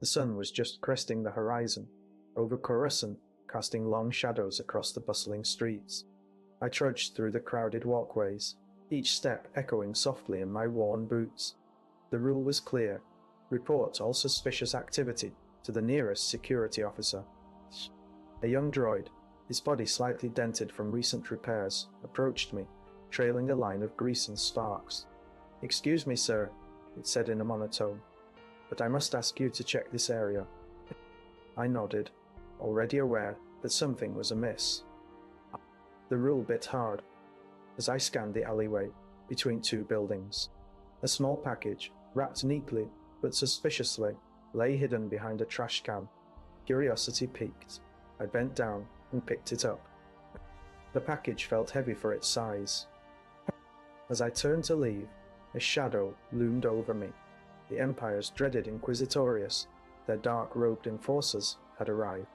The sun was just cresting the horizon, over Coruscant, casting long shadows across the bustling streets. I trudged through the crowded walkways, each step echoing softly in my worn boots. The rule was clear: report all suspicious activity to the nearest security officer. A young droid, his body slightly dented from recent repairs, approached me, trailing a line of grease and sparks. "Excuse me, sir," it said in a monotone, "but I must ask you to check this area." I nodded, already aware that something was amiss. The rule bit hard as I scanned the alleyway between two buildings. A small package, wrapped neatly but suspiciously, lay hidden behind a trash can. Curiosity piqued. I bent down and picked it up. The package felt heavy for its size. As I turned to leave, a shadow loomed over me. The Empire's dreaded Inquisitorius, their dark-robed enforcers, had arrived.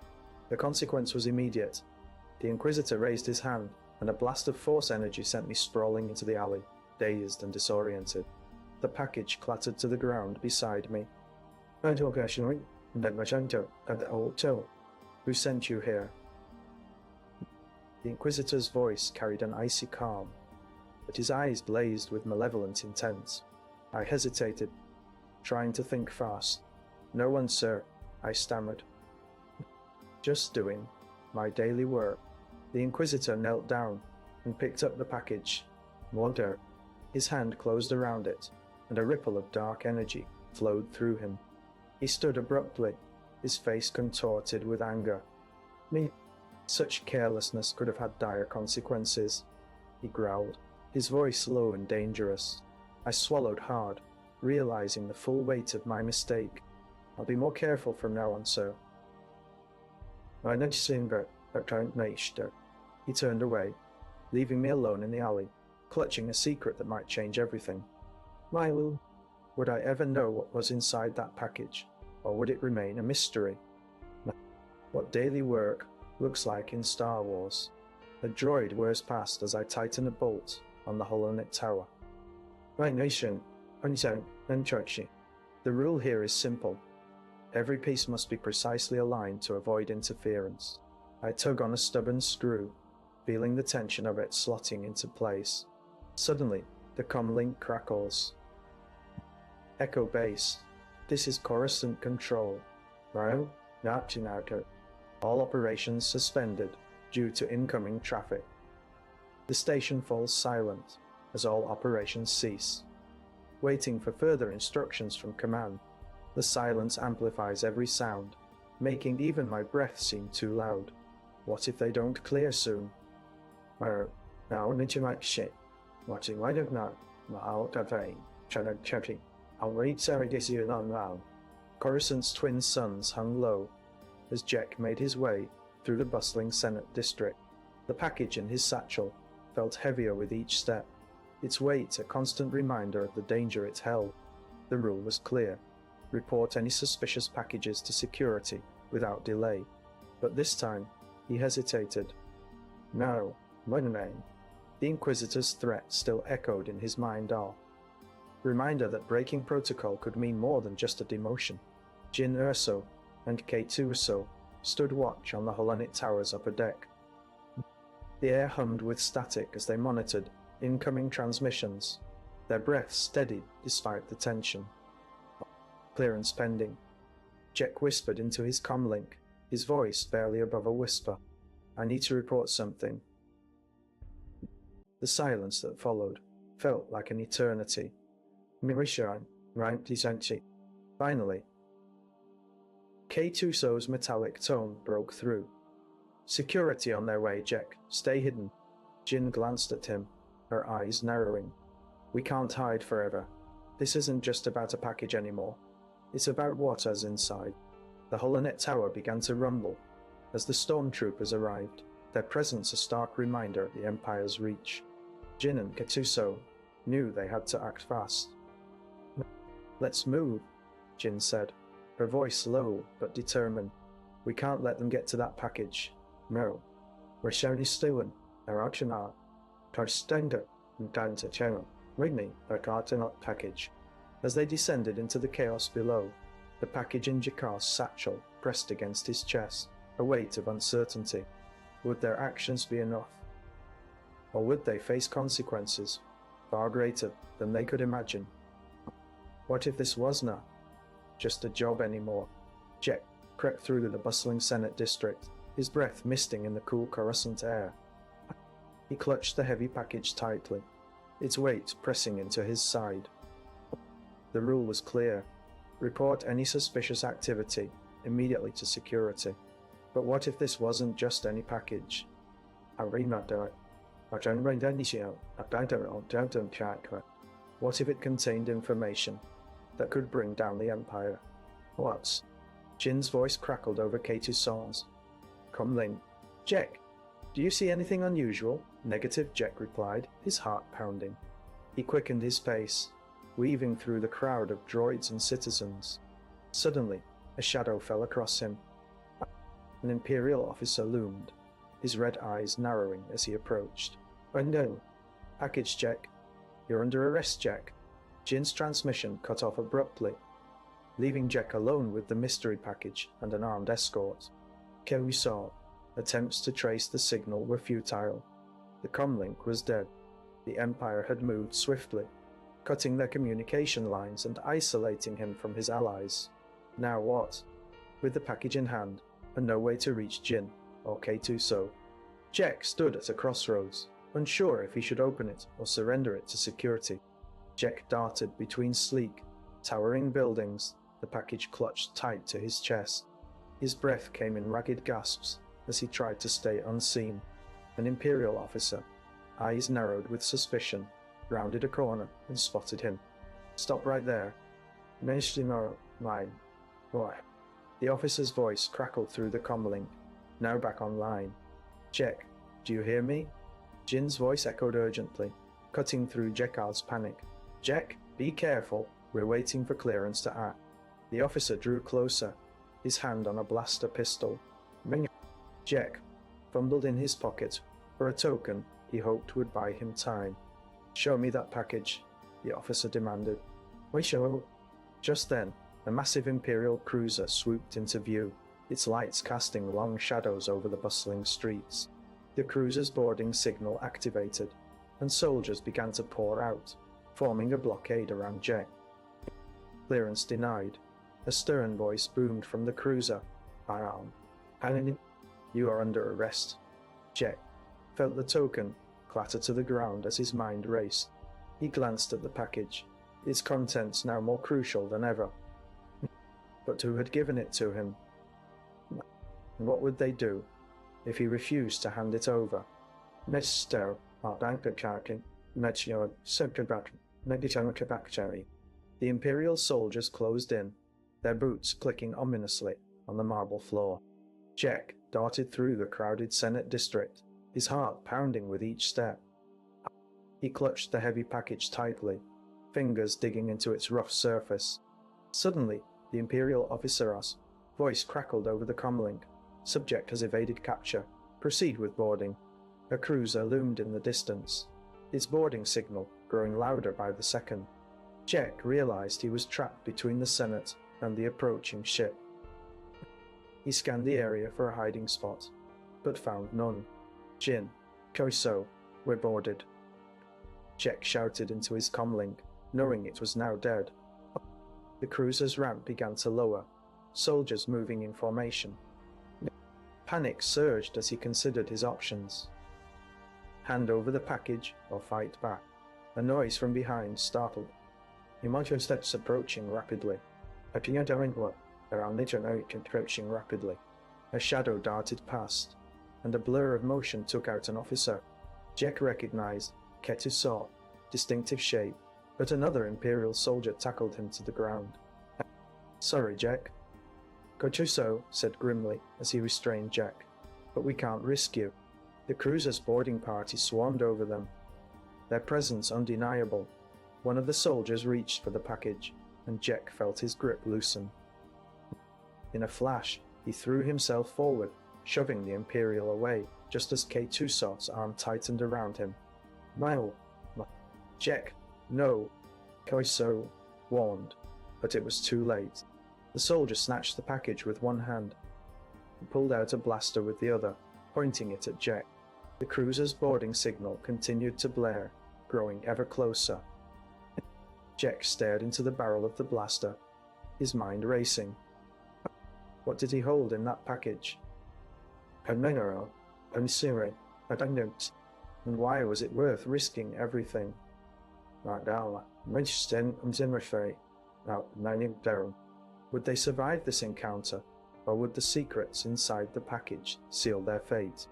The consequence was immediate. The Inquisitor raised his hand, and a blast of force energy sent me sprawling into the alley, dazed and disoriented. The package clattered to the ground beside me. "Who sent you here?" The Inquisitor's voice carried an icy calm, but his eyes blazed with malevolent intent. I hesitated, trying to think fast. "No one, sir," I stammered. "Just doing my daily work." The Inquisitor knelt down and picked up the package. Water. His hand closed around it, and a ripple of dark energy flowed through him. He stood abruptly, his face contorted with anger. "Me, such carelessness could have had dire consequences," he growled, his voice low and dangerous. I swallowed hard, realizing the full weight of my mistake. "I'll be more careful from now on, sir." "I don't see that don't Meister." He turned away, leaving me alone in the alley, clutching a secret that might change everything. Would I ever know what was inside that package, or would it remain a mystery? What daily work looks like in Star Wars. A droid whirs past as I tighten a bolt on the holonet tower. The rule here is simple. Every piece must be precisely aligned to avoid interference. I tug on a stubborn screw, feeling the tension of it slotting into place. Suddenly, the comlink crackles. Echo base. This is Coruscant control. All operations suspended due to incoming traffic. The station falls silent as all operations cease. Waiting for further instructions from command, the silence amplifies every sound, making even my breath seem too loud. What if they don't clear soon? Coruscant's twin suns hung low as Jek made his way through the bustling Senate district. The package in his satchel felt heavier with each step, its weight a constant reminder of the danger it held. The rule was clear: report any suspicious packages to security without delay. But this time, he hesitated. "No, my name." The Inquisitor's threat still echoed in his mind. Reminder that breaking protocol could mean more than just a demotion. Jek and K2-SO stood watch on the holonet tower's upper deck. The air hummed with static as they monitored incoming transmissions, their breaths steadied despite the tension. "Clearance pending," Jek whispered into his comlink, his voice barely above a whisper. "I need to report something." The silence that followed felt like an eternity. Finally, K2-SO's metallic tone broke through. "Security on their way, Jek. Stay hidden." Jin glanced at him, her eyes narrowing. "We can't hide forever. This isn't just about a package anymore. It's about what's inside." The holonet tower began to rumble as the stormtroopers arrived, their presence a stark reminder of the Empire's reach. Jin and K2-SO knew they had to act fast. "Let's move," Jin said, her voice low but determined. "We can't let them get to that package. No. We're shouting stealing. Our action art. Tarstender and down to channel. Rigny, our not package." As they descended into the chaos below, the package in Jakar's satchel pressed against his chest, a weight of uncertainty. Would their actions be enough? Or would they face consequences far greater than they could imagine? What if this was not just a job anymore? Jek crept through the bustling Senate district, his breath misting in the cool Coruscant air. He clutched the heavy package tightly, its weight pressing into his side. The rule was clear: report any suspicious activity immediately to security. But what if this wasn't just any package? What if it contained information that could bring down the Empire? What? Jin's voice crackled over K2-SO's. Comlink. Jek, do you see anything unusual? Negative, Jek replied, his heart pounding. He quickened his pace, weaving through the crowd of droids and citizens. Suddenly, a shadow fell across him. An Imperial officer loomed, his red eyes narrowing as he approached. Oh no! Package, Jek. You're under arrest, Jek. Jin's transmission cut off abruptly, leaving Jek alone with the mystery package and an armed escort. K2-SO. Attempts to trace the signal were futile. The comlink was dead. The Empire had moved swiftly, cutting their communication lines and isolating him from his allies. Now what? With the package in hand, and no way to reach Jin or K2-SO, Jek stood at a crossroads, unsure if he should open it or surrender it to security. Jek darted between sleek, towering buildings, the package clutched tight to his chest. His breath came in ragged gasps as he tried to stay unseen. An Imperial officer, eyes narrowed with suspicion, rounded a corner and spotted him. Stop right there. Mine. Why? The officer's voice crackled through the comlink, now back online. Jek, do you hear me? Jin's voice echoed urgently, cutting through Jakar's panic. Jek, be careful. We're waiting for clearance to act. The officer drew closer, his hand on a blaster pistol. Jek fumbled in his pocket for a token he hoped would buy him time. Show me that package, the officer demanded. We show. Just then, a massive Imperial cruiser swooped into view, its lights casting long shadows over the bustling streets. The cruiser's boarding signal activated, and soldiers began to pour out, forming a blockade around Jek. Clearance denied. A stern voice boomed from the cruiser. You are under arrest. Jek felt the token clatter to the ground as his mind raced. He glanced at the package, its contents now more crucial than ever. But who had given it to him? And what would they do if he refused to hand it over? The Imperial soldiers closed in, their boots clicking ominously on the marble floor. Jek darted through the crowded Senate district, his heart pounding with each step. He clutched the heavy package tightly, fingers digging into its rough surface. Suddenly, the Imperial officer's voice crackled over the comlink. Subject has evaded capture. Proceed with boarding. A cruiser loomed in the distance, its boarding signal growing louder by the second. Jek realized he was trapped between the Senate and the approaching ship. He scanned the area for a hiding spot, but found none. Jin, K2-SO, we're boarded. Jek shouted into his comlink, knowing it was now dead. The cruiser's ramp began to lower, soldiers moving in formation. Panic surged as he considered his options. Hand over the package or fight back. A noise from behind startled. Imagine steps approaching rapidly. Approaching rapidly. A shadow darted past, and a blur of motion took out an officer. Jek recognized K2-SO, distinctive shape, but another Imperial soldier tackled him to the ground. Sorry, Jek. K2-SO said grimly as he restrained Jek, but we can't risk you. The cruiser's boarding party swarmed over them, their presence undeniable. One of the soldiers reached for the package, and Jek felt his grip loosen. In a flash, he threw himself forward, shoving the Imperial away, just as K2-SO's arm tightened around him. Jek, no, K2-SO warned, but it was too late. The soldier snatched the package with one hand and pulled out a blaster with the other, pointing it at Jek. The cruiser's boarding signal continued to blare, growing ever closer. Jek stared into the barrel of the blaster, his mind racing. What did he hold in that package? A mineral, a serum, a diamond. And why was it worth risking everything? Right now, Winston and Zimmerfrey. Now, down. Would they survive this encounter, or would the secrets inside the package seal their fate?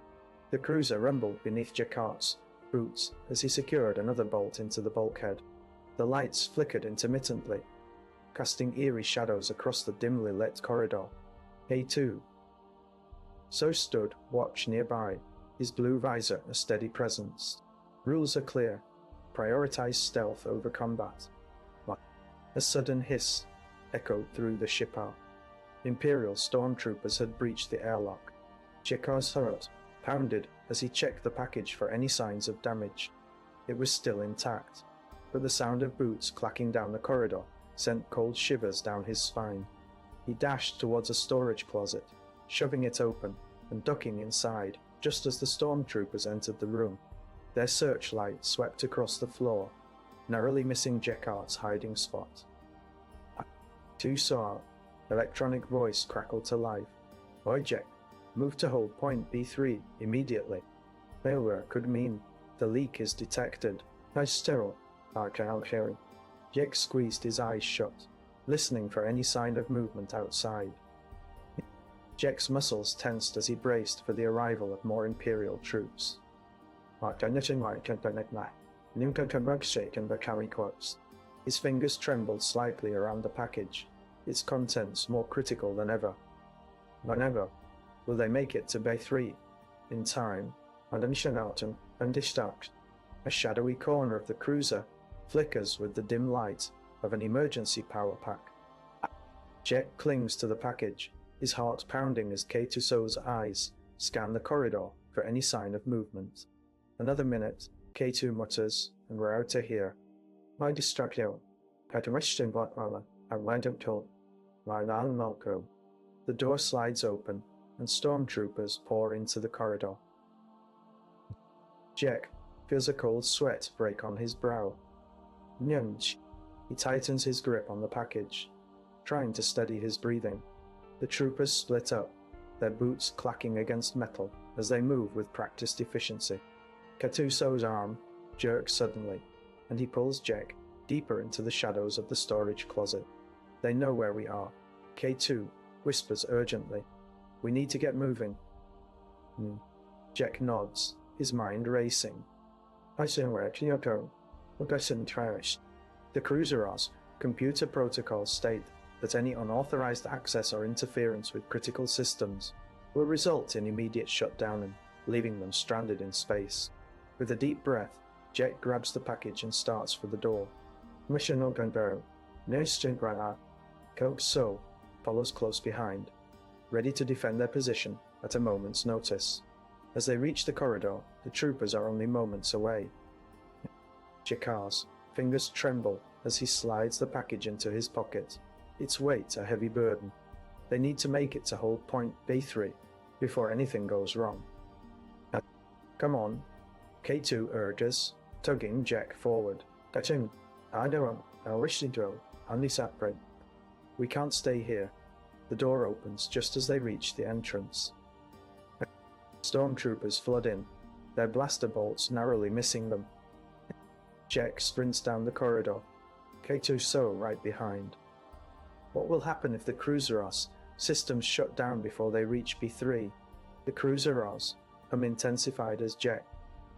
The cruiser rumbled beneath Jacquard's boots as he secured another bolt into the bulkhead. The lights flickered intermittently, casting eerie shadows across the dimly lit corridor. K2-SO stood watch nearby, his blue visor a steady presence. Rules are clear. Prioritize stealth over combat. A sudden hiss echoed through the ship hull. Imperial stormtroopers had breached the airlock. Jacquard's heart pounded as he checked the package for any signs of damage. It was still intact, but the sound of boots clacking down the corridor sent cold shivers down his spine. He dashed towards a storage closet, shoving it open and ducking inside just as the stormtroopers entered the room. Their searchlight swept across the floor, narrowly missing Jacquard's hiding spot. K2-SO, electronic voice crackled to life. Oi, Jek, move to hold point B3 immediately. Failure could mean the leak is detected. Nice sterile, Harry. Jek squeezed his eyes shut, listening for any sign of movement outside. Jek's muscles tensed as he braced for the arrival of more Imperial troops. His fingers trembled slightly around the package, its contents more critical than ever. Whenever will they make it to Bay 3? In time, and distract. A shadowy corner of the cruiser flickers with the dim light of an emergency power pack. Jek clings to the package, his heart pounding as K2-SO's eyes scan the corridor for any sign of movement. Another minute, K2 mutters, and we're out of here. My distraction. The door slides open, and stormtroopers pour into the corridor. Jek feels a cold sweat break on his brow. Nyunch. He tightens his grip on the package, trying to steady his breathing. The troopers split up, their boots clacking against metal as they move with practiced efficiency. K2-SO's arm jerks suddenly, and he pulls Jek deeper into the shadows of the storage closet. They know where we are. K2 whispers urgently, "We need to get moving." Jek nods, his mind racing. I see where can go. Look, I shouldn't trash. The cruiser's computer protocols state that any unauthorized access or interference with critical systems will result in immediate shutdown and leaving them stranded in space. With a deep breath, Jek grabs the package and starts for the door. Mission Oganbaro. K2-SO follows close behind, ready to defend their position at a moment's notice. As they reach the corridor, the troopers are only moments away. Jacquard's fingers tremble as he slides the package into his pocket, its weight a heavy burden. They need to make it to hold point B3 before anything goes wrong. Come on, K2 urges, tugging Jek forward. We can't stay here. The door opens just as they reach the entrance. Stormtroopers flood in, their blaster bolts narrowly missing them. Jek sprints down the corridor, K2-SO right behind. What will happen if the cruiser's systems shut down before they reach B3? The cruiser's hum intensified as Jek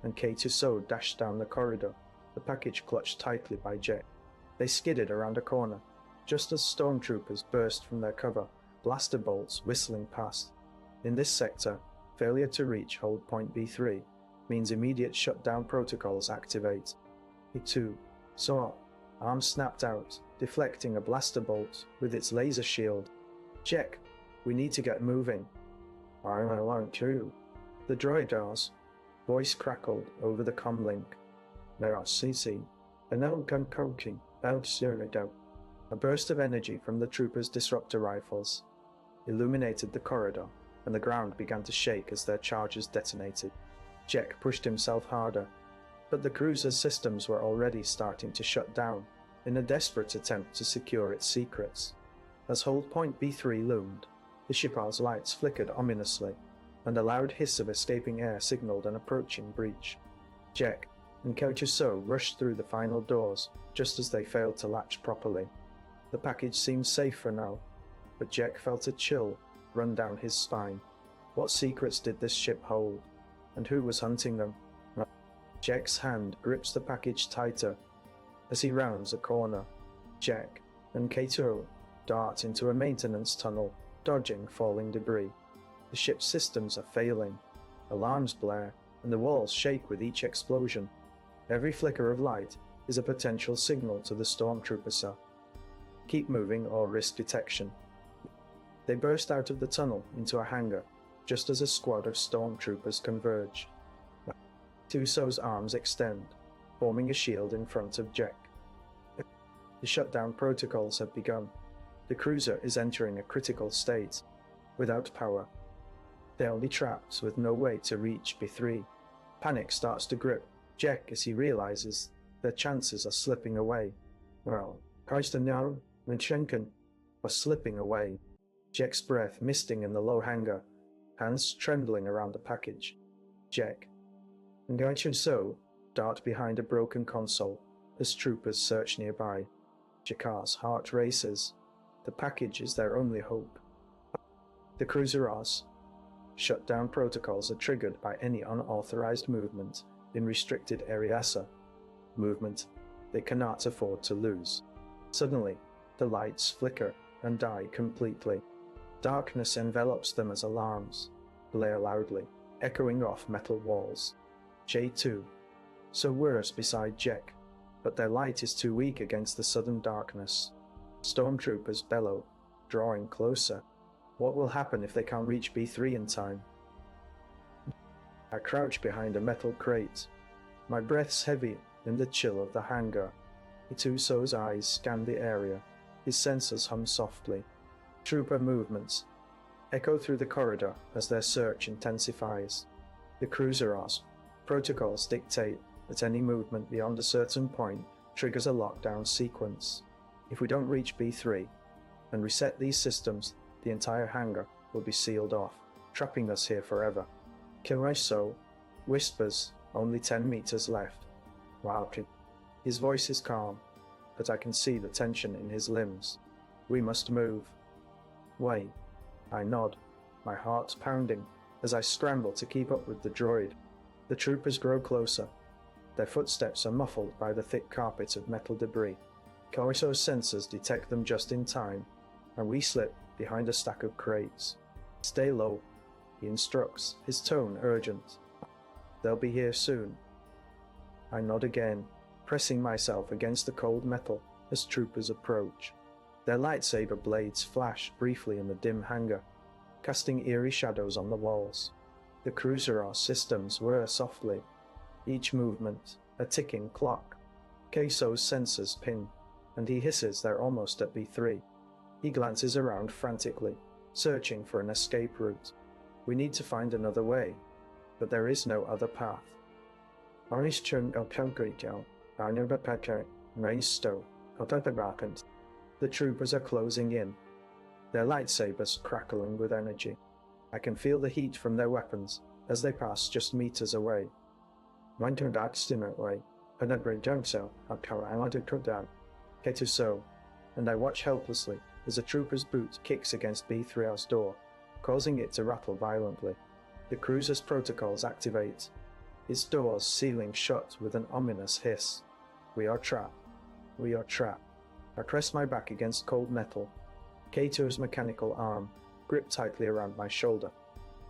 and K2-SO dashed down the corridor, the package clutched tightly by Jek. They skidded around a corner, just as stormtroopers burst from their cover, blaster bolts whistling past. In this sector, failure to reach hold point B3 means immediate shutdown protocols activate. K2-SO, arm snapped out, deflecting a blaster bolt with its laser shield. Jek, we need to get moving. I want to. The droidar's voice crackled over the comlink. There are CC, and now gun coaching, bound zero. A burst of energy from the troopers' disruptor rifles illuminated the corridor, and the ground began to shake as their charges detonated. Jek pushed himself harder, but the cruiser's systems were already starting to shut down in a desperate attempt to secure its secrets. As hold point B3 loomed, the ship's lights flickered ominously, and a loud hiss of escaping air signaled an approaching breach. Jek and K2-SO rushed through the final doors just as they failed to latch properly. The package seemed safe for now, but Jek felt a chill run down his spine. What secrets did this ship hold, and who was hunting them? Jek's hand grips the package tighter. As he rounds a corner, Jek and K2 dart into a maintenance tunnel, dodging falling debris. The ship's systems are failing. Alarms blare, and the walls shake with each explosion. Every flicker of light is a potential signal to the stormtroopers. Keep moving or risk detection. They burst out of the tunnel into a hangar, just as a squad of stormtroopers converge. K2-SO's arms extend, forming a shield in front of Jek. The shutdown protocols have begun. The cruiser is entering a critical state. Without power, they're only trapped with no way to reach B3. Panic starts to grip Jek as he realizes their chances are slipping away. Well, Karstenau and Schenken are slipping away. Jek's breath misting in the low hangar, hands trembling around the package. Jek and K2-SO dart behind a broken console as troopers search nearby. Jakar's heart races. The package is their only hope. The cruiser's shutdown protocols are triggered by any unauthorized movement in restricted areas. Movement they cannot afford to lose. Suddenly, the lights flicker and die completely. Darkness envelops them as alarms blare loudly, echoing off metal walls. J2-SO whirs beside Jek, but their light is too weak against the sudden darkness. Stormtroopers bellow, drawing closer. What will happen if they can't reach B3 in time? I crouch behind a metal crate. My breath's heavy in the chill of the hangar. K2-SO's eyes scan the area. His sensors hum softly. Trooper movements echo through the corridor as their search intensifies. The cruiser's protocols dictate that any movement beyond a certain point triggers a lockdown sequence. If we don't reach B3 and reset these systems, the entire hangar will be sealed off, trapping us here forever. K2-SO whispers, only 10 meters left. Wow. His voice is calm, but I can see the tension in his limbs. We must move. Wait. I nod, my heart pounding as I scramble to keep up with the droid. The troopers grow closer. Their footsteps are muffled by the thick carpet of metal debris. K2-SO's sensors detect them just in time, and we slip behind a stack of crates. Stay low, he instructs, his tone urgent. They'll be here soon. I nod again, pressing myself against the cold metal as troopers approach. Their lightsaber blades flash briefly in the dim hangar, casting eerie shadows on the walls. The cruiser's systems whir softly, each movement a ticking clock. K2-SO's sensors ping, and he hisses they're almost at B3. He glances around frantically, searching for an escape route. We need to find another way, but there is no other path. The troopers are closing in, their lightsabers crackling with energy. I can feel the heat from their weapons as they pass just meters away. K2-SO, and I watch helplessly as a trooper's boot kicks against B3's door, causing it to rattle violently. The cruiser's protocols activate, its doors sealing shut with an ominous hiss. We are trapped. We are trapped. I press my back against cold metal, K2's mechanical arm gripped tightly around my shoulder.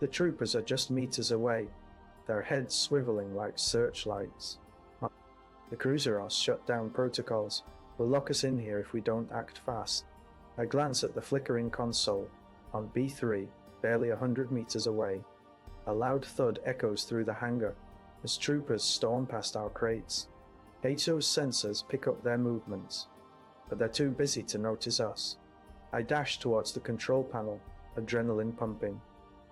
The troopers are just meters away, their heads swiveling like searchlights. The cruiser's shutdown protocols will lock us in here if we don't act fast. I glance at the flickering console on B3, barely 100 meters away. A loud thud echoes through the hangar as troopers storm past our crates. K2's sensors pick up their movements. but they're too busy to notice us. I dash towards the control panel, adrenaline pumping.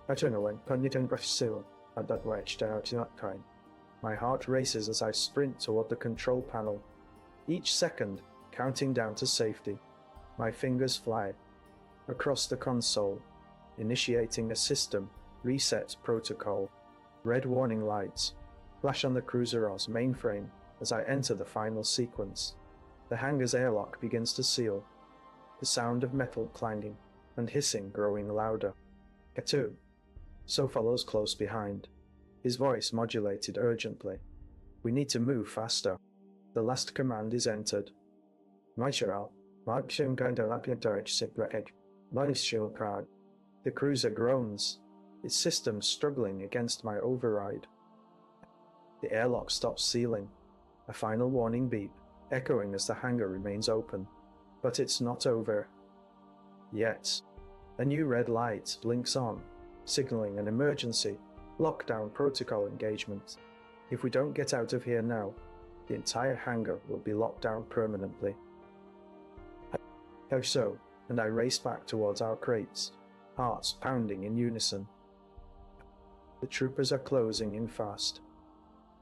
I turn away, punitin brushsil, at that wedged out in that kind. My heart races as I sprint toward the control panel, each second counting down to safety. My fingers fly across the console, initiating a system reset protocol. Red warning lights flash on the Cruiser's mainframe as I enter the final sequence. The hangar's airlock begins to seal, the sound of metal clanging and hissing growing louder. K2-SO follows close behind, his voice modulated urgently. We need to move faster. The last command is entered. The cruiser groans, its system struggling against my override. The airlock stops sealing, a final warning beep echoing as the hangar remains open. But it's not over yet. A new red light blinks on, signaling an emergency lockdown protocol engagement. If we don't get out of here now, the entire hangar will be locked down permanently. How so? And I race back towards our crates, hearts pounding in unison. The troopers are closing in fast.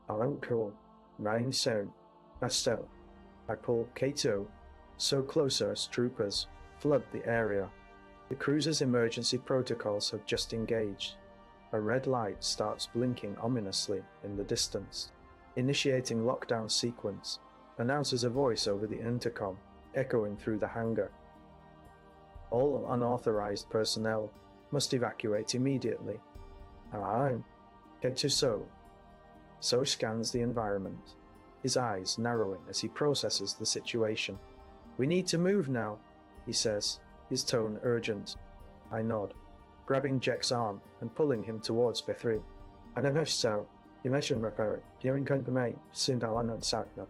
I'm cool. Rain soon. Faster. I pull K2-SO closer as troopers flood the area. The cruiser's emergency protocols have just engaged. A red light starts blinking ominously in the distance. Initiating lockdown sequence, announces a voice over the intercom, echoing through the hangar. All unauthorized personnel must evacuate immediately. I'm K2-SO. So scans the environment, his eyes narrowing as he processes the situation. We need to move now, he says, his tone urgent. I nod, grabbing Jek's arm and pulling him towards B3. I don't know so. You mentioned repair. You're in company. Soon I'll unsack them.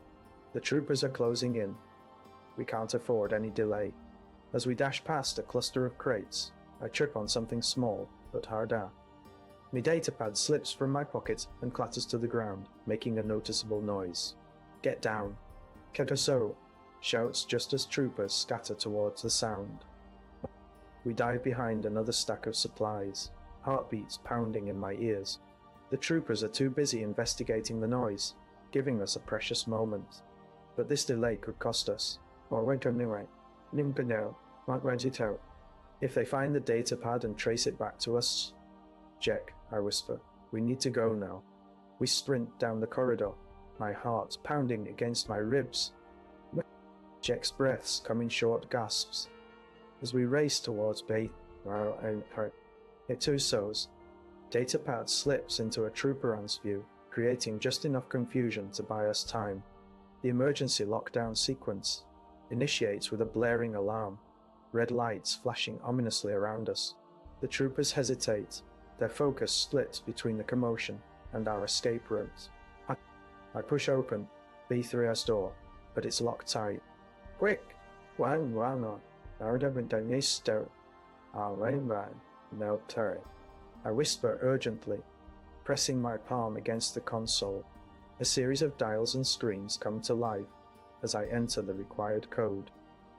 The troopers are closing in. We can't afford any delay. As we dash past a cluster of crates, I trip on something small but harder. My datapad slips from my pocket and clatters to the ground, making a noticeable noise. Get down. K2-SO shouts just as troopers scatter towards the sound. We dive behind another stack of supplies, heartbeats pounding in my ears. The troopers are too busy investigating the noise, giving us a precious moment. But this delay could cost us. If they find the datapad and trace it back to us... Jek, I whisper, we need to go now. We sprint down the corridor, my heart pounding against my ribs. Jek's breaths come in short gasps. As we race towards K2-SO's datapad slips into a trooper's view, creating just enough confusion to buy us time. The emergency lockdown sequence initiates with a blaring alarm, red lights flashing ominously around us. The troopers hesitate, their focus split between the commotion and our escape routes. I push open B3's door, but it's locked tight. Quick! I whisper urgently, pressing my palm against the console. A series of dials and screens come to life as I enter the required code.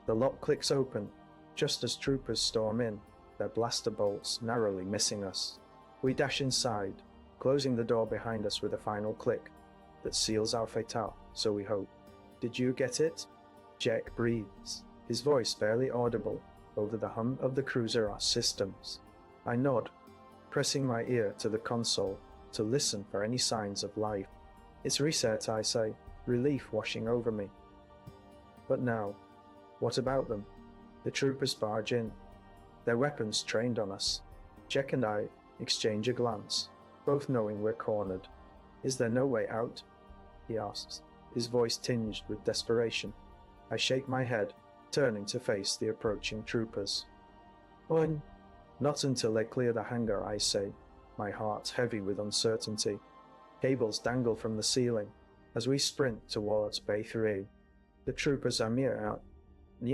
The lock clicks open just as troopers storm in, their blaster bolts narrowly missing us. We dash inside, closing the door behind us with a final click that seals our fate out, so we hope. Did you get it? Jek breathes, his voice barely audible over the hum of the cruiser systems. I nod, pressing my ear to the console to listen for any signs of life. It's reset, I say, relief washing over me. But now, what about them? The troopers barge in, their weapons trained on us. Jek and I exchange a glance, both knowing we're cornered. Is there no way out? He asks, his voice tinged with desperation. I shake my head, turning to face the approaching troopers. One. Not until they clear the hangar, I say, my heart heavy with uncertainty. Cables dangle from the ceiling as we sprint towards Bay 3. The troopers are mere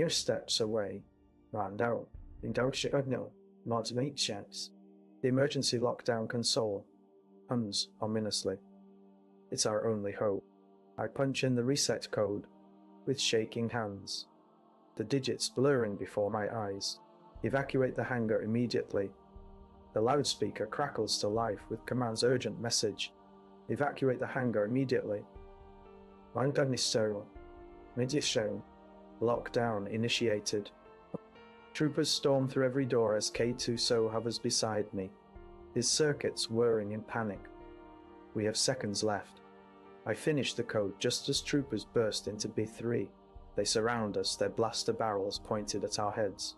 steps away. The emergency lockdown console hums ominously. It's our only hope. I punch in the reset code with shaking hands. the digits blurring before my eyes. Evacuate the hangar immediately. The loudspeaker crackles to life with command's urgent message. Evacuate the hangar immediately. Lockdown initiated. Troopers storm through every door as K2-SO hovers beside me, his circuits whirring in panic. We have seconds left. I finish the code just as troopers burst into B3. They surround us, their blaster barrels pointed at our heads.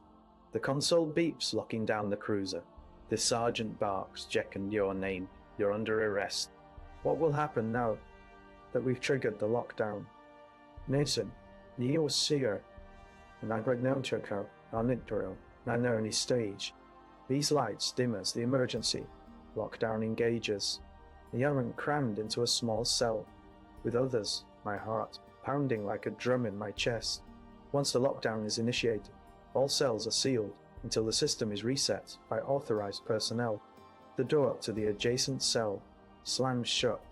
The console beeps, locking down the cruiser. The sergeant barks, "Jek and your name. You're under arrest." What will happen now that we've triggered the lockdown? Nathan, you'll see her. And I'm right now check out on Imperial, not on any stage. These lights dim as the emergency lockdown engages. The young crammed into a small cell, with others, my heart pounding like a drum in my chest. Once the lockdown is initiated, all cells are sealed until the system is reset by authorized personnel. The door to the adjacent cell slams shut,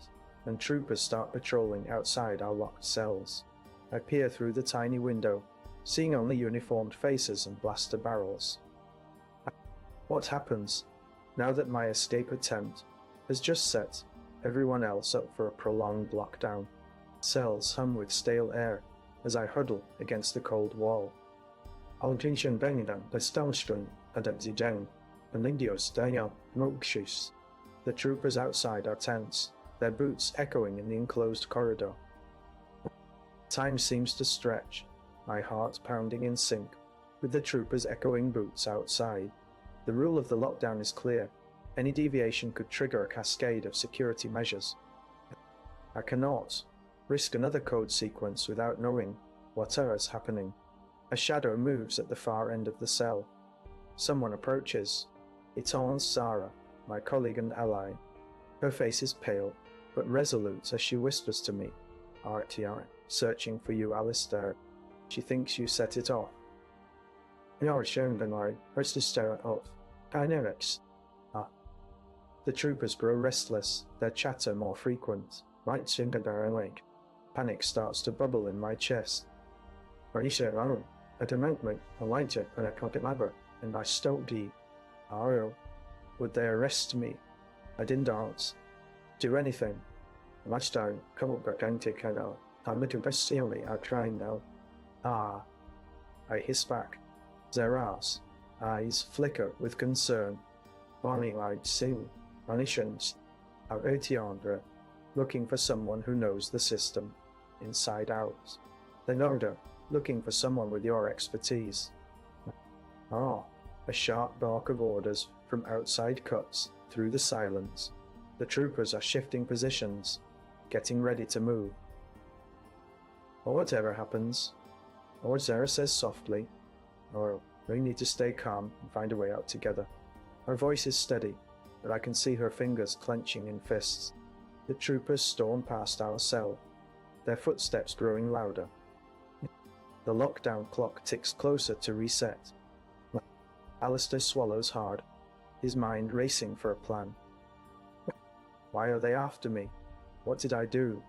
and troopers start patrolling outside our locked cells. I peer through the tiny window, seeing only uniformed faces and blaster barrels. What happens now that my escape attempt has just set everyone else up for a prolonged lockdown? Cells hum with stale air as I huddle against the cold wall. The troopers outside are tense, their boots echoing in the enclosed corridor. Time seems to stretch, my heart pounding in sync with the troopers' echoing boots outside. The rule of the lockdown is clear. Any deviation could trigger a cascade of security measures. I cannot risk another code sequence without knowing what is happening. A shadow moves at the far end of the cell. Someone approaches. It's Zara, my colleague and ally. Her face is pale, but resolute as she whispers to me, "RTR, searching for you, Alistair. She thinks you set it off." "You're shown the line. First to start off. Kinetics." The troopers grow restless, their chatter more frequent. Right sink at their leg. Panic starts to bubble in my chest. "Marisha Aaron, at a moment, I liked it when I caught it labor, and I stoked the Ariel. Would they arrest me? I didn't dance. Do anything. Much time, come up back and take it out. I'm little best silly, I'll try now." I hiss back. Zara's eyes flicker with concern. Bonnie like Sue, omniscience, out Etiandra, looking for someone who knows the system, inside out. Leonardo, looking for someone with your expertise. A sharp bark of orders from outside cuts through the silence. The troopers are shifting positions, getting ready to move. Or whatever happens, or Zara says softly, or we need to stay calm and find a way out together. Her voice is steady, but I can see her fingers clenching in fists. The troopers storm past our cell, their footsteps growing louder. The lockdown clock ticks closer to reset. Alistair swallows hard, his mind racing for a plan. Why are they after me? What did I do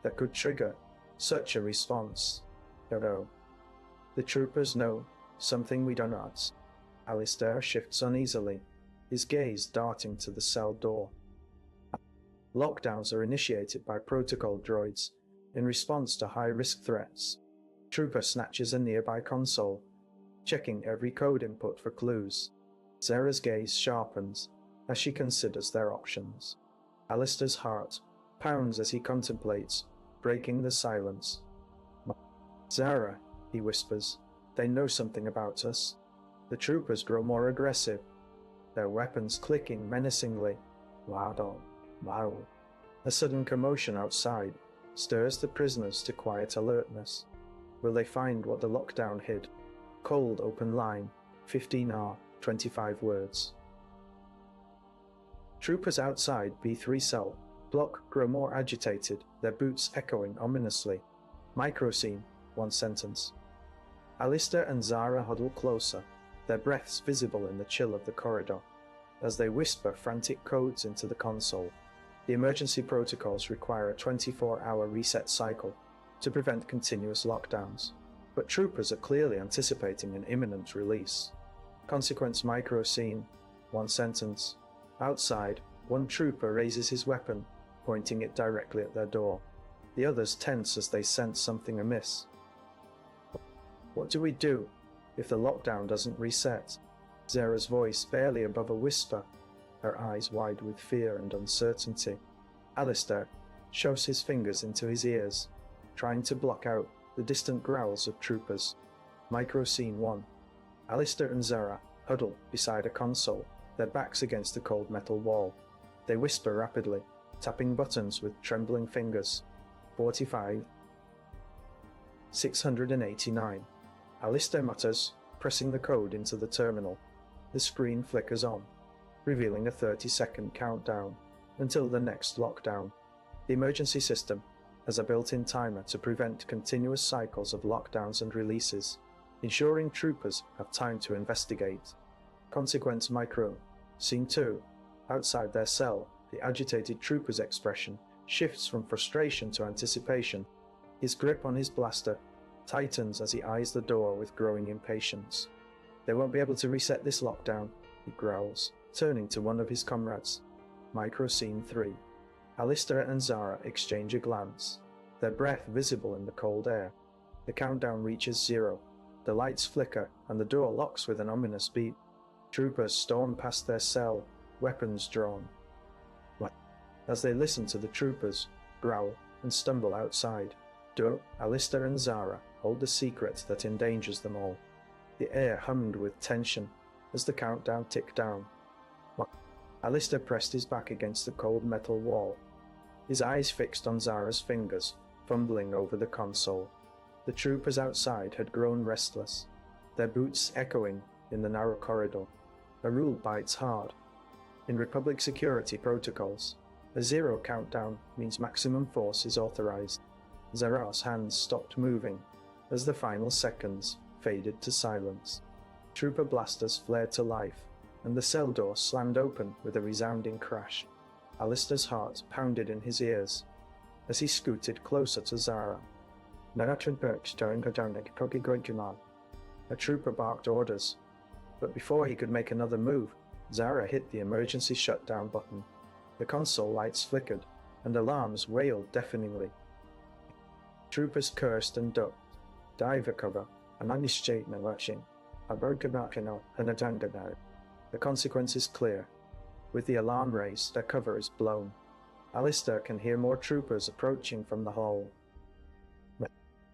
that could trigger such a response? Don't know. The troopers know something we do not. Alistair shifts uneasily, his gaze darting to the cell door. Lockdowns are initiated by protocol droids in response to high-risk threats. Trooper snatches a nearby console, checking every code input for clues. Zara's gaze sharpens as she considers their options. Alistair's heart pounds as he contemplates, breaking the silence. "Zara," he whispers, "they know something about us." The troopers grow more aggressive, their weapons clicking menacingly. Wow. A sudden commotion outside stirs the prisoners to quiet alertness. Will they find what the lockdown hid? Cold open line, 15R, 25 words. Troopers outside B3 cell block grow more agitated, their boots echoing ominously. Microscene, 1 sentence. Alistair and Zara huddle closer, their breaths visible in the chill of the corridor, as they whisper frantic codes into the console. The emergency protocols require a 24-hour reset cycle to prevent continuous lockdowns. but troopers are clearly anticipating an imminent release. Consequence micro scene, one sentence. Outside, one trooper raises his weapon, pointing it directly at their door. The others tense as they sense something amiss. What do we do if the lockdown doesn't reset? Zara's voice barely above a whisper, her eyes wide with fear and uncertainty. Alistair shoves his fingers into his ears, trying to block out the distant growls of troopers. Micro scene 1. Alistair and Zara huddle beside a console, their backs against the cold metal wall. They whisper rapidly, tapping buttons with trembling fingers. 45. 689. Alistair mutters, pressing the code into the terminal. The screen flickers on, revealing a 30-second countdown until the next lockdown. The emergency system has a built-in timer to prevent continuous cycles of lockdowns and releases, ensuring troopers have time to investigate. Consequence micro. Scene 2. Outside their cell, the agitated trooper's expression shifts from frustration to anticipation. His grip on his blaster tightens as he eyes the door with growing impatience. They won't be able to reset this lockdown, he growls, turning to one of his comrades. Micro scene 3. Alistair and Zara exchange a glance, their breath visible in the cold air. The countdown reaches 0. The lights flicker and the door locks with an ominous beep. Troopers storm past their cell, weapons drawn. As they listen to the troopers, growl, and stumble outside, Alistair and Zara hold the secret that endangers them all. The air hummed with tension as the countdown ticked down. Alistair pressed his back against the cold metal wall, his eyes fixed on Zara's fingers, fumbling over the console. The troopers outside had grown restless, their boots echoing in the narrow corridor. A rule bites hard. In Republic security protocols, a 0 countdown means maximum force is authorized. Zara's hands stopped moving as the final seconds faded to silence. Trooper blasters flared to life, and the cell door slammed open with a resounding crash. Alistair's heart pounded in his ears as he scooted closer to Zara. A trooper barked orders, but before he could make another move, Zara hit the emergency shutdown button. The console lights flickered, and alarms wailed deafeningly. Troopers cursed and ducked, diver cover, and unistate no watching. The consequence is clear. With the alarm raised, their cover is blown. Alistair can hear more troopers approaching from the hall.